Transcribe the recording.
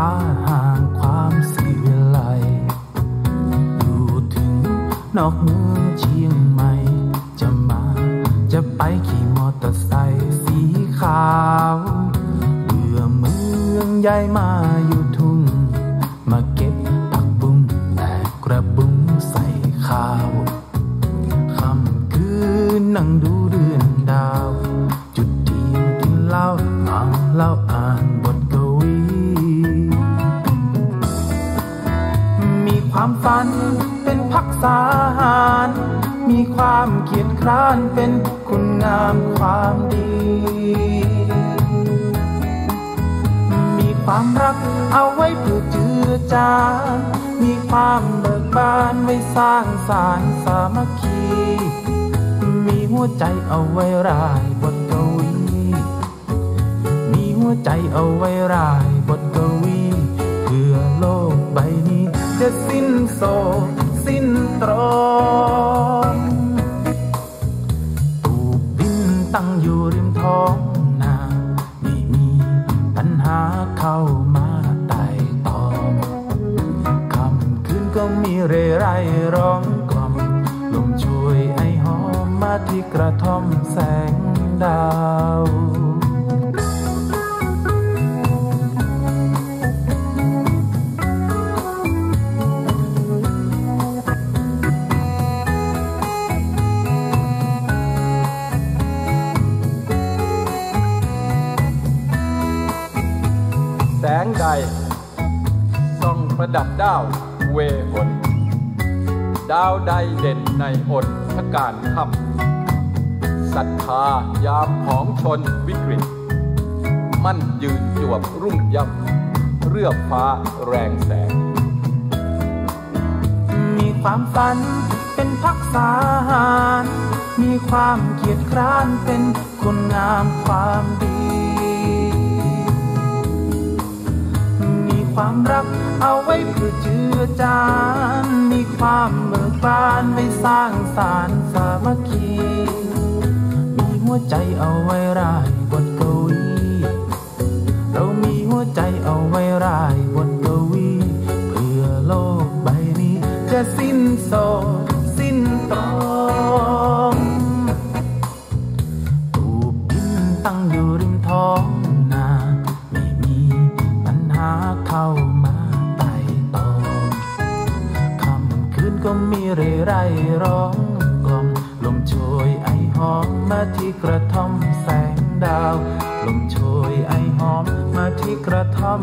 ฟ้าห่างความสิวิไลอยู่ถึงนอกเมืองเชียงใหม่จะไปขี่มอเตอร์ไซค์สีขาวเบื่อเมืองใหญ่มาอยู่ทุ่งมาเก็บผักบุ้งแตกกระบุ้งใส่ข้าวค่ำคืนนั่งดูเดือนดาวจุดเทียนกินเหล้าเมาเหล้าอ่านบทกวีมีความฝันเป็นพักษาหารมีความเกียรติคร้านเป็นคุณงามความดีมีความรักเอาไว้เพื่อเจือจานมีความเบิกบานไว้สร้างสรรค์สามัคคีมีหัวใจเอาไว้ร่ายบทกวีมีหัวใจเอาไว้ร่ายบทกวีเพื่อโลกใบนี้จะสิ้นโศกสิ้นตรองตูบดินตั้งอยู่ริมท้องนาไม่มีปัญหาเข้ามาไต่ตองค่ำคืนก็มีเร่ไรร้องกล่อมลมช่วยไอหอมมาที่กระท่อมแสงดาวแสงใดส่องประดับดาวเวหนดาวใดเด่นในอนทการค่ำศรัทธายามของชนวิกฤตมั่นยืนจวบรุ่งย่ำเรือบฟ้าแรงแสงมีความฝันเป็นพักษาหารมีความเกียรติคร้านเป็นคุณงามความดีความรักเอาไว้เพื่อเจือจานมีความเบิกบานไว้สร้างสรรค์สามัคคีมีหัวใจเอาไว้ร่ายบทกวีเรามีหัวใจเอาไว้ร่ายบทกวีเพื่อโลกใบนี้จะสิ้นโศกสิ้นตรองตูบดินตั้งอยู่ริมท้องนาไม่มีปัญหาเข้ามาไต่ตองค่ำคืนก็มีเร่ไรร้องกล่อมลมโชยไอหอมมาที่กระท่อมแสงดาวลมโชยไอหอมมาที่กระท่อม